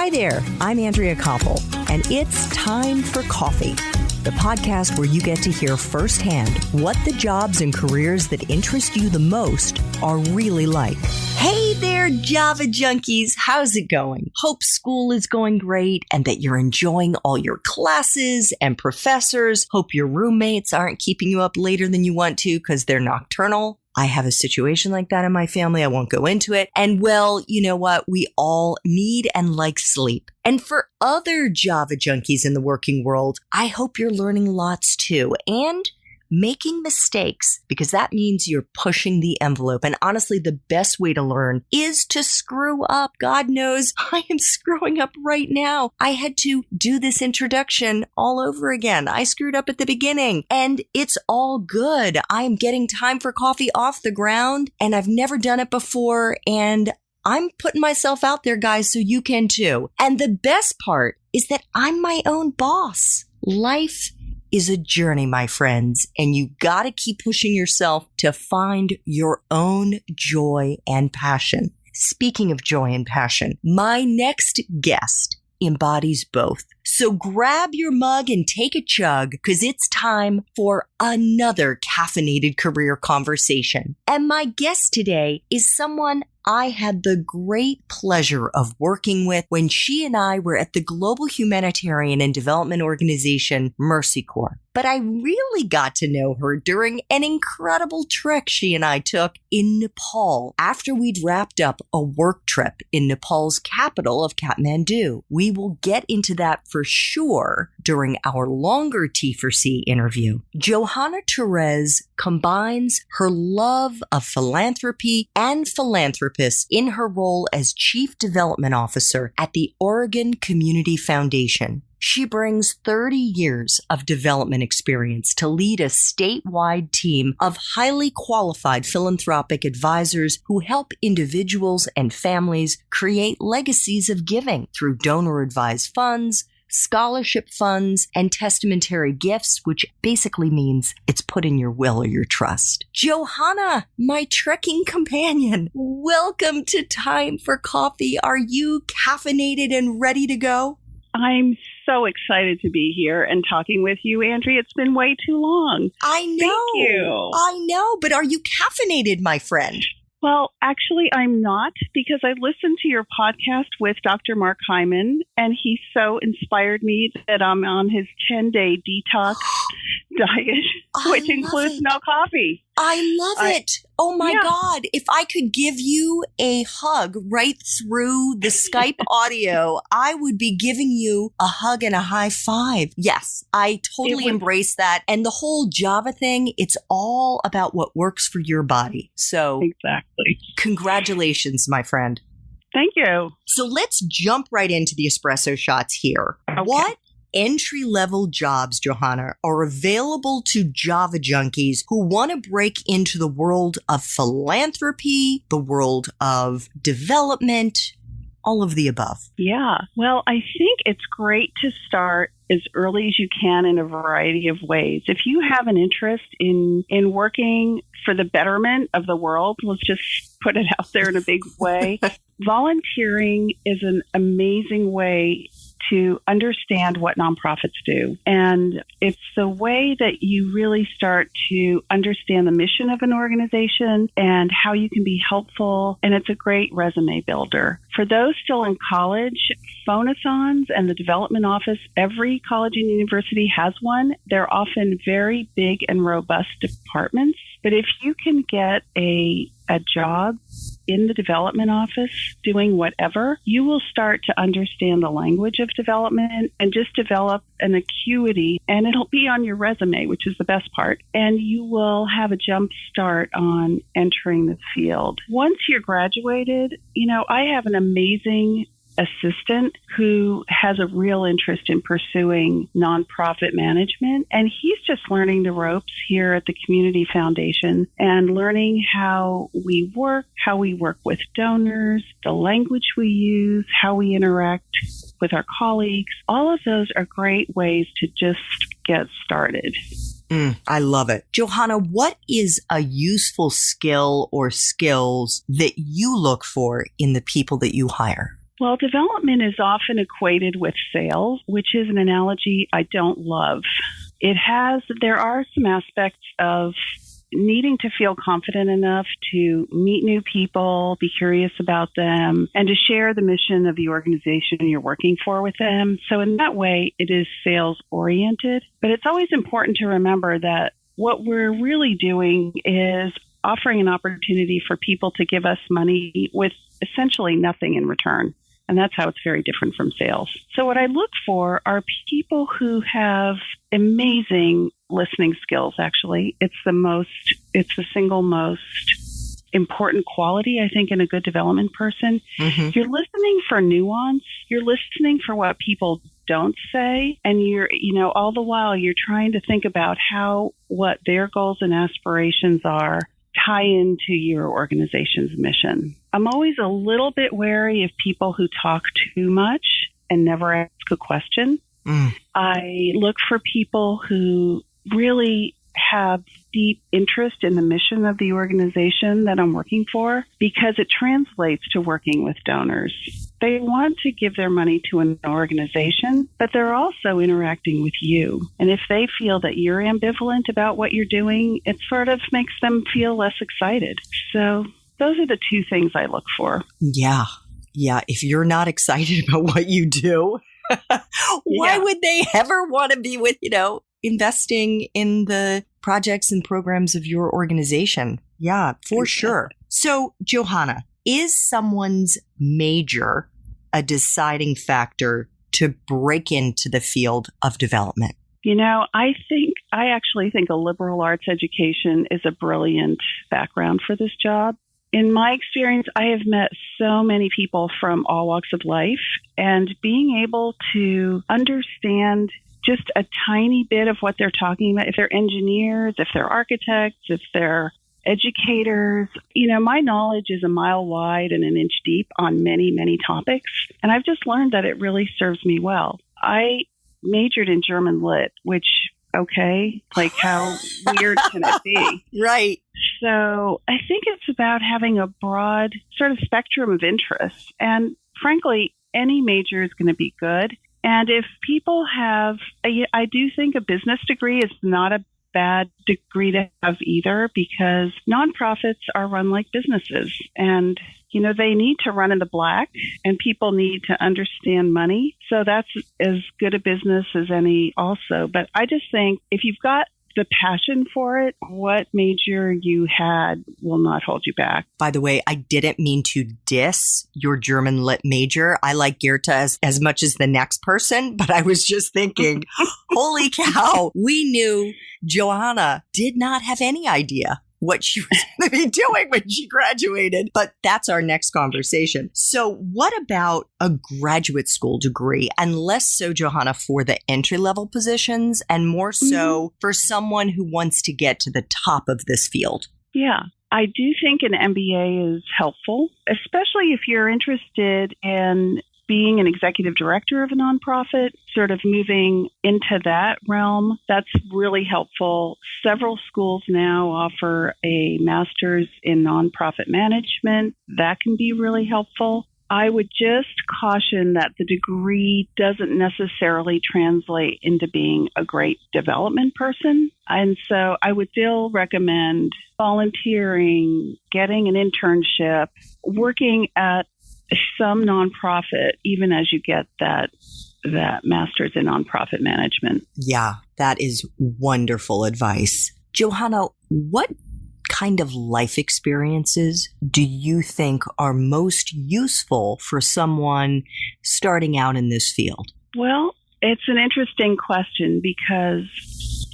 Hi there, I'm Andrea Koppel, and it's time for coffee, the podcast where you get to hear firsthand what the jobs and careers that interest you the most are really like. Hey there, Java junkies. How's it going? Hope school is going great and that you're enjoying all your classes and professors. Hope your roommates aren't keeping you up later than you want to because they're nocturnal. I have a situation like that in my family. I won't go into it. And well, you know what? We all need and like sleep. And for other Java junkies in the working world, I hope you're learning lots too and making mistakes, because that means you're pushing the envelope. And honestly, the best way to learn is to screw up. God knows I am screwing up right now. I had to do this introduction all over again. I screwed up at the beginning and it's all good. I am getting Time for Coffee off the ground and I've never done it before. And I'm putting myself out there, guys, so you can too. And the best part is that I'm my own boss. Life is a journey, my friends, and you gotta keep pushing yourself to find your own joy and passion. Speaking of joy and passion, my next guest embodies both. So grab your mug and take a chug, because it's time for another caffeinated career conversation. And my guest today is someone I had the great pleasure of working with when she and I were at the global humanitarian and development organization Mercy Corps. But I really got to know her during an incredible trek she and I took in Nepal after we'd wrapped up a work trip in Nepal's capital of Kathmandu. We will get into that for sure during our longer T4C interview. Johanna Thoeresz combines her love of philanthropy and philanthropists in her role as Chief Development Officer at the Oregon Community Foundation. She brings 30 years of development experience to lead a statewide team of highly qualified philanthropic advisors who help individuals and families create legacies of giving through donor-advised funds, scholarship funds, and testamentary gifts, which basically means it's put in your will or your trust. Johanna, my trekking companion, welcome to Time for Coffee. Are you caffeinated and ready to go? I'm so excited to be here and talking with you, Andrea. It's been way too long. I know. Thank you. I know, but are you caffeinated, my friend? Well, actually, I'm not, because I listened to your podcast with Dr. Mark Hyman, and he so inspired me that I'm on his 10-day detox diet, which includes no coffee. I love it. Oh my God. If I could give you a hug right through the Skype audio, I would be giving you a hug and a high five. Yes, I totally embrace that. And the whole Java thing, it's all about what works for your body. So exactly. Congratulations, my friend. Thank you. So let's jump right into the espresso shots here. Okay. What entry-level jobs, Johanna, are available to Java junkies who want to break into the world of philanthropy, the world of development, all of the above? Yeah. Well, I think it's great to start as early as you can in a variety of ways. If you have an interest in working for the betterment of the world, let's just put it out there in a big way, volunteering is an amazing way to understand what nonprofits do. And it's the way that you really start to understand the mission of an organization and how you can be helpful. And it's a great resume builder. For those still in college, phonathons and the development office, every college and university has one. They're often very big and robust departments. But if you can get a job in the development office doing whatever, you will start to understand the language of development and just develop an acuity, and it'll be on your resume, which is the best part. And you will have a jump start on entering the field. Once you're graduated, I have an amazing assistant who has a real interest in pursuing nonprofit management. And he's just learning the ropes here at the Community Foundation and learning how we work with donors, the language we use, how we interact with our colleagues. All of those are great ways to just get started. I love it. Johanna, what is a useful skill or skills that you look for in the people that you hire? Well, development is often equated with sales, which is an analogy I don't love. There are some aspects of needing to feel confident enough to meet new people, be curious about them, and to share the mission of the organization you're working for with them. So in that way, it is sales oriented. But it's always important to remember that what we're really doing is offering an opportunity for people to give us money with essentially nothing in return. And that's how it's very different from sales. So what I look for are people who have amazing listening skills, actually. It's the single most important quality, I think, in a good development person. Mm-hmm. You're listening for nuance. You're listening for what people don't say. And all the while you're trying to think about what their goals and aspirations are tie into your organization's mission. I'm always a little bit wary of people who talk too much and never ask a question. I look for people who really have deep interest in the mission of the organization that I'm working for, because it translates to working with donors. They want to give their money to an organization, but they're also interacting with you. And if they feel that you're ambivalent about what you're doing, it sort of makes them feel less excited. So those are the two things I look for. Yeah. If you're not excited about what you do, why would they ever want to be with, investing in the projects and programs of your organization? Yeah, for sure. So, Johanna, is someone's major a deciding factor to break into the field of development? I actually think a liberal arts education is a brilliant background for this job. In my experience, I have met so many people from all walks of life, and being able to understand just a tiny bit of what they're talking about, if they're engineers, if they're architects, if they're educators, my knowledge is a mile wide and an inch deep on many, many topics. And I've just learned that it really serves me well. I majored in German Lit, which, how weird can it be? Right. So I think it's about having a broad sort of spectrum of interests. And frankly, any major is going to be good. And if people I do think a business degree is not a bad degree to have either, because nonprofits are run like businesses, and they need to run in the black, and people need to understand money. So that's as good a business as any also. But I just think if you've got the passion for it, what major you had will not hold you back. By the way, I didn't mean to diss your German Lit major. I like Goethe as much as the next person, but I was just thinking, holy cow, we knew Johanna did not have any idea what she was going to be doing when she graduated. But that's our next conversation. So what about a graduate school degree? And less so, Johanna, for the entry-level positions, and more so for someone who wants to get to the top of this field? Yeah, I do think an MBA is helpful, especially if you're interested in being an executive director of a nonprofit, sort of moving into that realm. That's really helpful. Several schools now offer a master's in nonprofit management. That can be really helpful. I would just caution that the degree doesn't necessarily translate into being a great development person. And so I would still recommend volunteering, getting an internship, working at some nonprofit, even as you get that master's in nonprofit management. Yeah, that is wonderful advice. Johanna, what kind of life experiences do you think are most useful for someone starting out in this field? Well, it's an interesting question because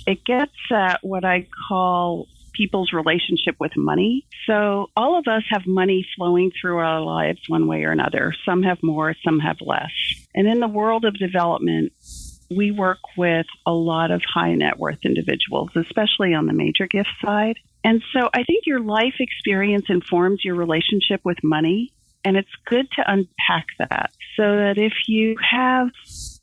it gets at what I call people's relationship with money. So all of us have money flowing through our lives one way or another. Some have more, some have less. And in the world of development, we work with a lot of high net worth individuals, especially on the major gift side. And so I think your life experience informs your relationship with money. And it's good to unpack that so that if you have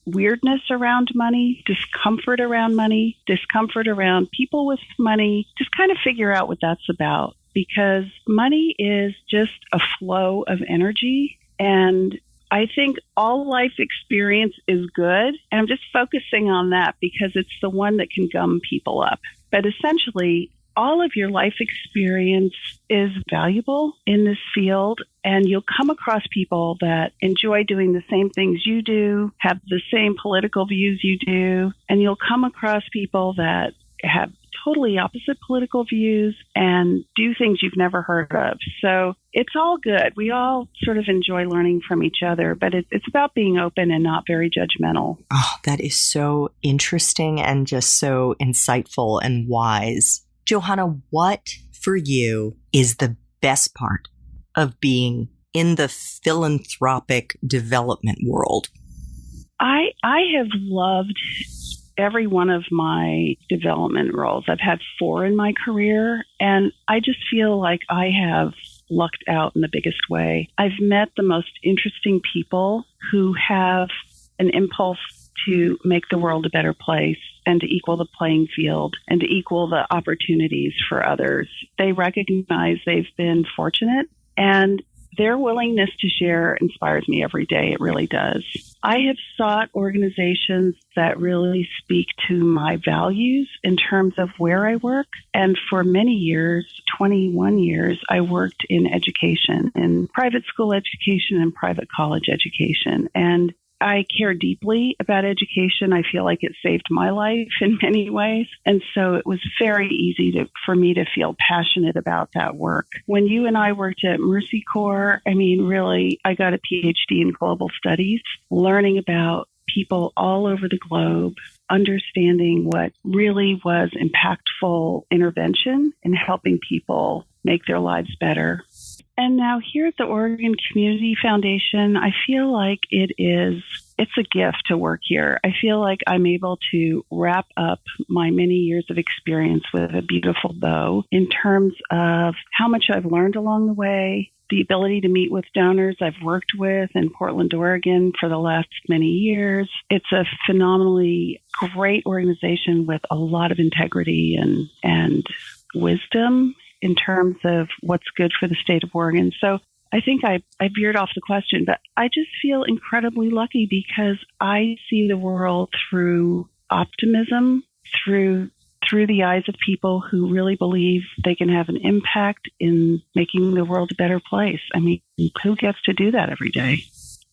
weirdness around money, discomfort around money, discomfort around people with money, just kind of figure out what that's about, because money is just a flow of energy. And I think all life experience is good. And I'm just focusing on that because it's the one that can gum people up. But essentially, all of your life experience is valuable in this field, and you'll come across people that enjoy doing the same things you do, have the same political views you do, and you'll come across people that have totally opposite political views and do things you've never heard of. So it's all good. We all sort of enjoy learning from each other, but it's about being open and not very judgmental. Oh, that is so interesting and just so insightful and wise. Johanna, what for you is the best part of being in the philanthropic development world? I have loved every one of my development roles. I've had 4 in my career, and I just feel like I have lucked out in the biggest way. I've met the most interesting people who have an impulse to make the world a better place and to equal the playing field and to equal the opportunities for others. They recognize they've been fortunate, and their willingness to share inspires me every day. It really does. I have sought organizations that really speak to my values in terms of where I work. And for many years, 21 years, I worked in education, in private school education and private college education. And I care deeply about education. I feel like it saved my life in many ways. And so it was very easy for me to feel passionate about that work. When you and I worked at Mercy Corps, really, I got a PhD in global studies, learning about people all over the globe, understanding what really was impactful intervention in helping people make their lives better. And now here at the Oregon Community Foundation, I feel like it's a gift to work here. I feel like I'm able to wrap up my many years of experience with a beautiful bow in terms of how much I've learned along the way, the ability to meet with donors I've worked with in Portland, Oregon for the last many years. It's a phenomenally great organization with a lot of integrity and wisdom in terms of what's good for the state of Oregon. So I think I veered off the question, but I just feel incredibly lucky because I see the world through optimism, through the eyes of people who really believe they can have an impact in making the world a better place. Who gets to do that every day?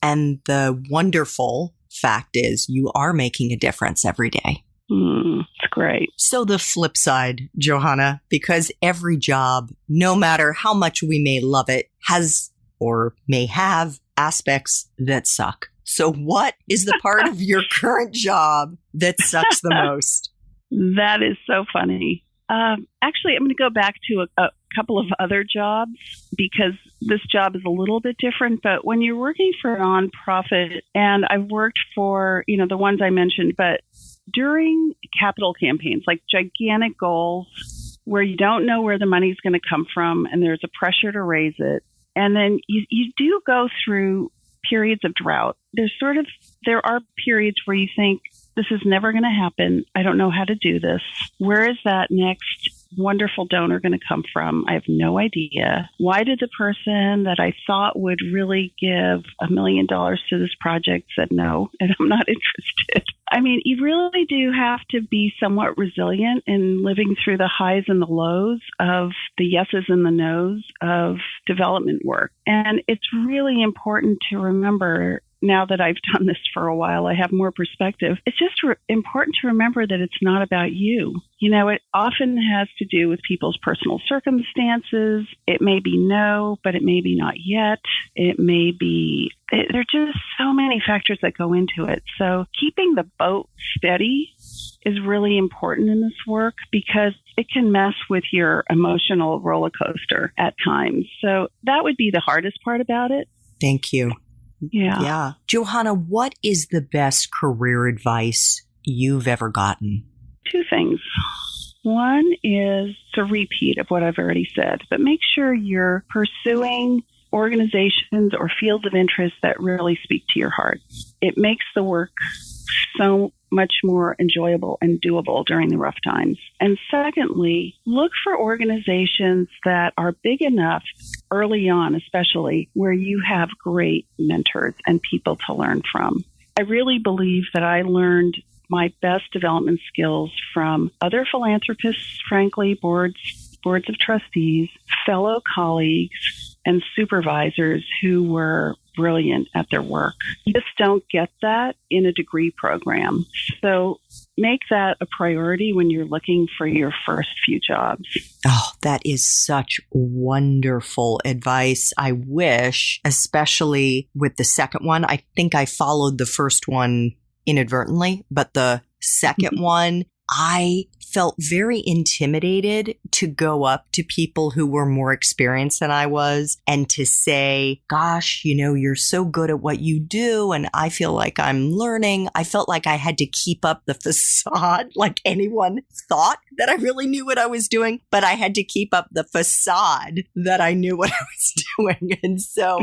And the wonderful fact is you are making a difference every day. It's great. So the flip side, Johanna, because every job, no matter how much we may love it, has or may have aspects that suck. So what is the part of your current job that sucks the most? That is so funny. Actually, I'm going to go back to a couple of other jobs because this job is a little bit different. But when you're working for a nonprofit, and I've worked for, the ones I mentioned, but during capital campaigns, like gigantic goals where you don't know where the money's going to come from and there's a pressure to raise it. And then you do go through periods of drought. There are periods where you think, this is never going to happen. I don't know how to do this. Where is that next wonderful donor going to come from? I have no idea. Why did the person that I thought would really give $1 million to this project said no, and I'm not interested? You really do have to be somewhat resilient in living through the highs and the lows of the yeses and the nos of development work. And it's really important to remember, now that I've done this for a while, I have more perspective. It's just important to remember that it's not about you. It often has to do with people's personal circumstances. It may be no, but it may be not yet. There are just so many factors that go into it. So keeping the boat steady is really important in this work because it can mess with your emotional roller coaster at times. So that would be the hardest part about it. Thank you. Yeah. Johanna, what is the best career advice you've ever gotten? 2 things. One is a repeat of what I've already said, but make sure you're pursuing organizations or fields of interest that really speak to your heart. It makes the work so much more enjoyable and doable during the rough times. And secondly, look for organizations that are big enough early on, especially where you have great mentors and people to learn from. I really believe that I learned my best development skills from other philanthropists, frankly, boards of trustees, fellow colleagues, and supervisors who were brilliant at their work. You just don't get that in a degree program. So make that a priority when you're looking for your first few jobs. Oh, that is such wonderful advice. I wish, especially with the second one, I think I followed the first one inadvertently, but the second one, I felt very intimidated to go up to people who were more experienced than I was and to say, gosh, you're so good at what you do. And I feel like I'm learning. I felt like I had to keep up the facade, like anyone thought that I really knew what I was doing, but I had to keep up the facade that I knew what I was doing. And so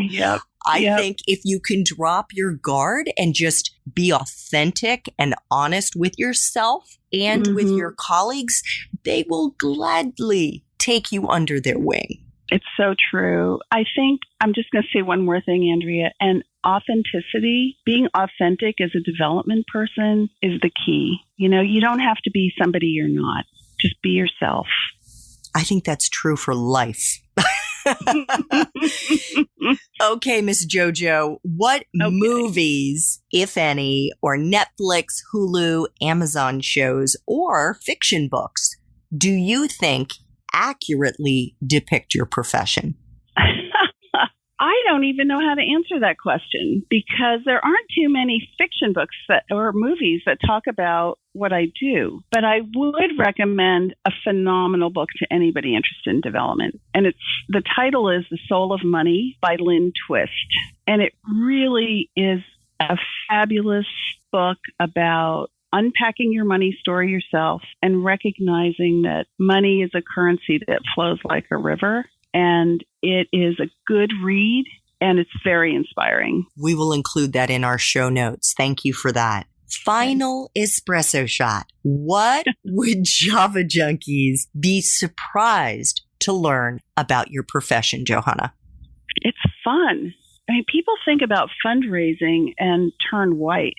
I think if you can drop your guard and just be authentic and honest with yourself and with your colleagues, they will gladly take you under their wing. It's so true. I think I'm just going to say one more thing, Andrea, and authenticity, being authentic as a development person is the key. You don't have to be somebody you're not. Just be yourself. I think that's true for life. Okay, Miss JoJo, what movies, if any, or Netflix, Hulu, Amazon shows, or fiction books do you think accurately depict your profession? I don't even know how to answer that question because there aren't too many fiction books or movies that talk about what I do. But I would recommend a phenomenal book to anybody interested in development. And the title is The Soul of Money by Lynn Twist. And it really is a fabulous book about unpacking your money story yourself and recognizing that money is a currency that flows like a river. And it is a good read, and it's very inspiring. We will include that in our show notes. Thank you for that. Final espresso shot. What would Java junkies be surprised to learn about your profession, Johanna? It's fun. I mean, people think about fundraising and turn white.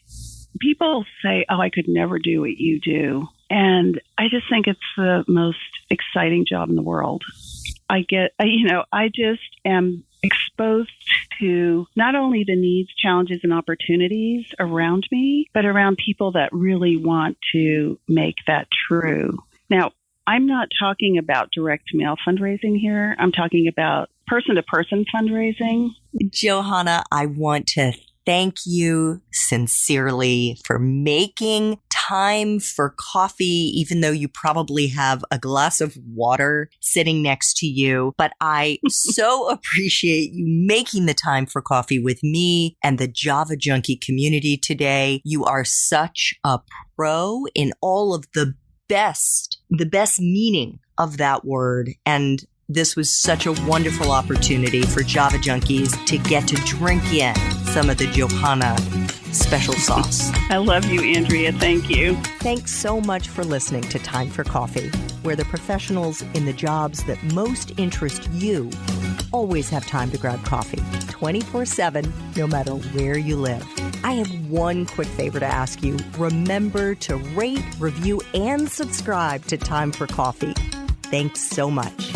People say, oh, I could never do what you do. And I just think it's the most exciting job in the world. I just am exposed to not only the needs, challenges, and opportunities around me, but around people that really want to make that true. Now, I'm not talking about direct mail fundraising here. I'm talking about person-to-person fundraising. Johanna, I want to thank you sincerely for making time for coffee, even though you probably have a glass of water sitting next to you. But I so appreciate you making the time for coffee with me and the Java Junkie community today. You are such a pro in all of the best meaning of that word. And this was such a wonderful opportunity for Java Junkies to get to drink in some of the Johanna special sauce. I love you, Andrea. Thank you. Thanks so much for listening to Time for Coffee, where the professionals in the jobs that most interest you always have time to grab coffee 24/7, no matter where you live. I have one quick favor to ask you. Remember to rate, review, and subscribe to Time for Coffee. Thanks so much.